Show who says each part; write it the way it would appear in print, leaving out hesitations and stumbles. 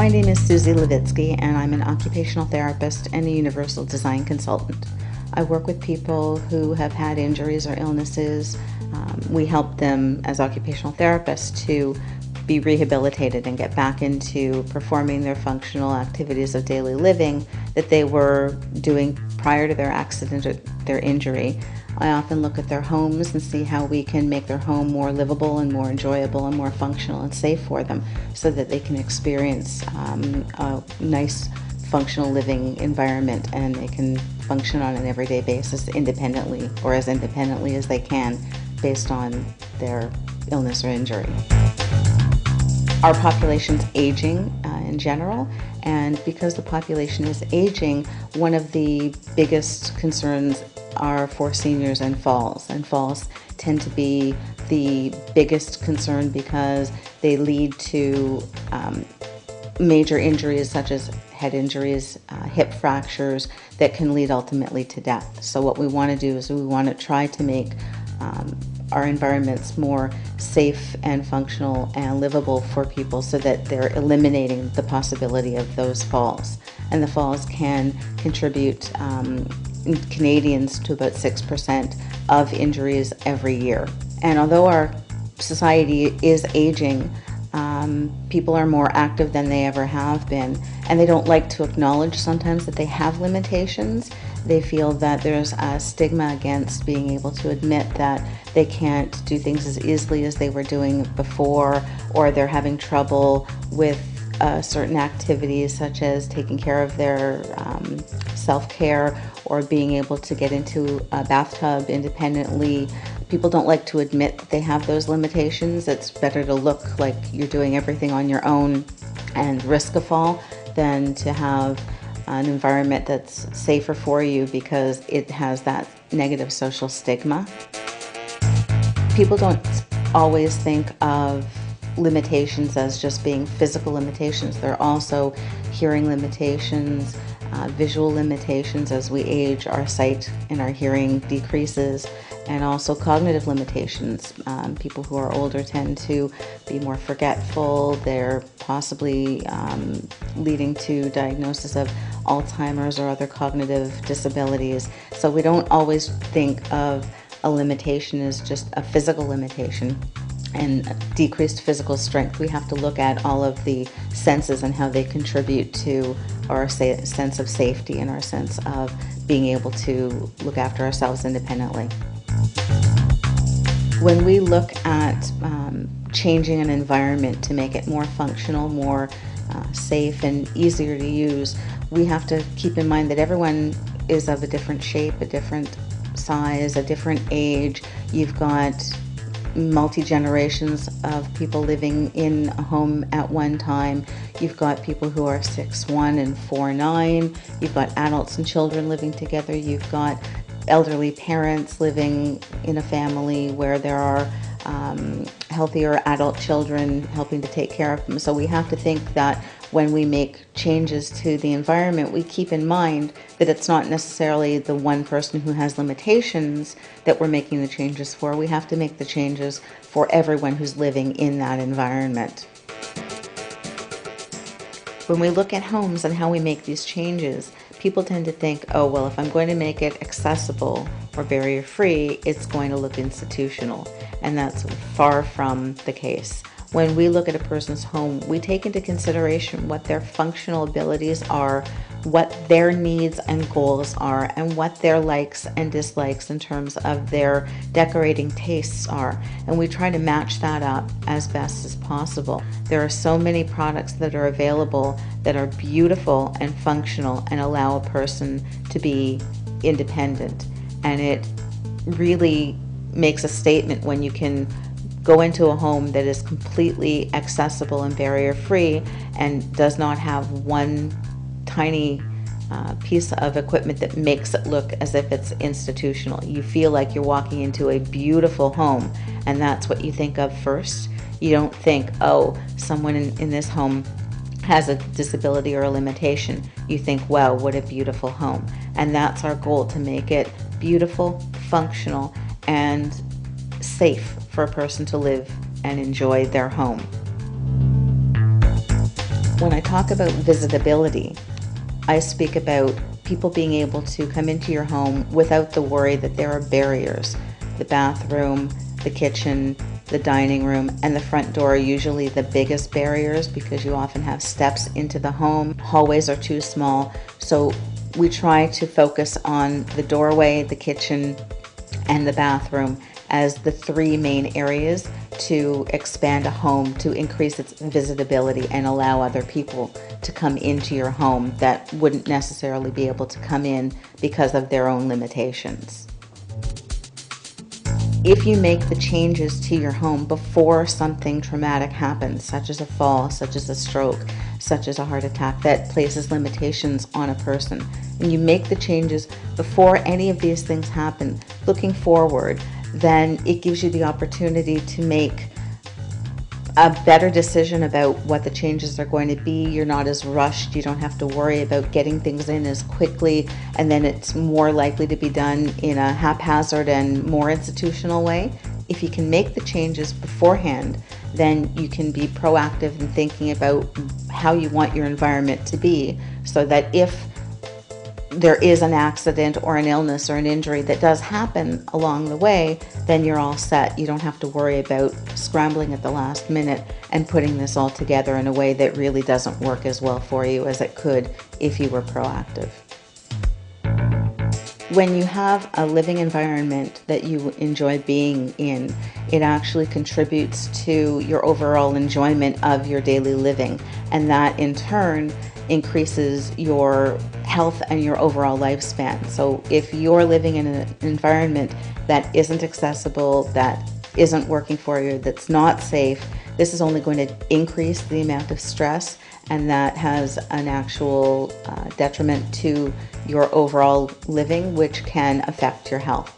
Speaker 1: My name is Susie Levitsky, and I'm an occupational therapist and a universal design consultant. I work with people who have had injuries or illnesses. We help them as occupational therapists to be rehabilitated and get back into performing their functional activities of daily living that they were doing prior to their accident or their injury. I often look at their homes and see how we can make their home more livable and more enjoyable and more functional and safe for them so that they can experience a nice functional living environment and they can function on an everyday basis independently or as independently as they can based on their illness or injury. Our population's aging in general, and because the population is aging, one of the biggest concerns are for seniors and falls. And falls tend to be the biggest concern because they lead to major injuries such as head injuries, hip fractures that can lead ultimately to death. So what we want to do is we want to try to make our environments more safe and functional and livable for people so that they're eliminating the possibility of those falls. And the falls can contribute Canadians to about 6% of injuries every year. And although our society is aging, people are more active than they ever have been, and they don't like to acknowledge sometimes that they have limitations. They feel that there's a stigma against being able to admit that they can't do things as easily as they were doing before, or they're having trouble with certain activities such as taking care of their self-care or being able to get into a bathtub independently. People don't like to admit that they have those limitations. It's better to look like you're doing everything on your own and risk a fall than to have an environment that's safer for you because it has that negative social stigma. People don't always think of limitations as just being physical limitations. They're also hearing limitations, visual limitations. As we age, our sight and our hearing decreases, and also cognitive limitations. People who are older tend to be more forgetful. They're possibly leading to diagnosis of Alzheimer's or other cognitive disabilities. So we don't always think of a limitation as just a physical limitation and decreased physical strength. We have to look at all of the senses and how they contribute to our sense of safety and our sense of being able to look after ourselves independently. When we look at changing an environment to make it more functional, more safe and easier to use, we have to keep in mind that everyone is of a different shape, a different size, a different age. You've got multi-generations of people living in a home at one time. You've got people who are 6'1" and 4'9". You've got adults and children living together. You've got elderly parents living in a family where there are healthier adult children helping to take care of them. So we have to think that when we make changes to the environment, we keep in mind that it's not necessarily the one person who has limitations that we're making the changes for. We have to make the changes for everyone who's living in that environment. When we look at homes and how we make these changes, people tend to think, oh, well, if I'm going to make it accessible or barrier-free, it's going to look institutional. And that's far from the case. When we look at a person's home, we take into consideration what their functional abilities are, what their needs and goals are, and what their likes and dislikes in terms of their decorating tastes are. And we try to match that up as best as possible. There are so many products that are available that are beautiful and functional and allow a person to be independent. And it really makes a statement when you can go into a home that is completely accessible and barrier-free and does not have one tiny piece of equipment that makes it look as if it's institutional. You feel like you're walking into a beautiful home, and that's what you think of first. You don't think, oh, someone in this home has a disability or a limitation. You think, wow, what a beautiful home. And that's our goal, to make it beautiful, functional, and safe for a person to live and enjoy their home. When I talk about visitability, I speak about people being able to come into your home without the worry that there are barriers. The bathroom, the kitchen, the dining room, and the front door are usually the biggest barriers because you often have steps into the home. Hallways are too small, so we try to focus on the doorway, the kitchen, and the bathroom as the three main areas to expand a home, to increase its visitability and allow other people to come into your home that wouldn't necessarily be able to come in because of their own limitations. If you make the changes to your home before something traumatic happens, such as a fall, such as a stroke, such as a heart attack that places limitations on a person, and you make the changes before any of these things happen, looking forward, then it gives you the opportunity to make a better decision about what the changes are going to be. You're not as rushed. You don't have to worry about getting things in as quickly, and then it's more likely to be done in a haphazard and more institutional way. If you can make the changes beforehand, then you can be proactive in thinking about how you want your environment to be, so that if there is an accident or an illness or an injury that does happen along the way, then you're all set. You don't have to worry about scrambling at the last minute and putting this all together in a way that really doesn't work as well for you as it could if you were proactive. When you have a living environment that you enjoy being in, it actually contributes to your overall enjoyment of your daily living, and that in turn increases your health and your overall lifespan. So if you're living in an environment that isn't accessible, that isn't working for you, that's not safe, this is only going to increase the amount of stress, and that has an actual detriment to your overall living, which can affect your health.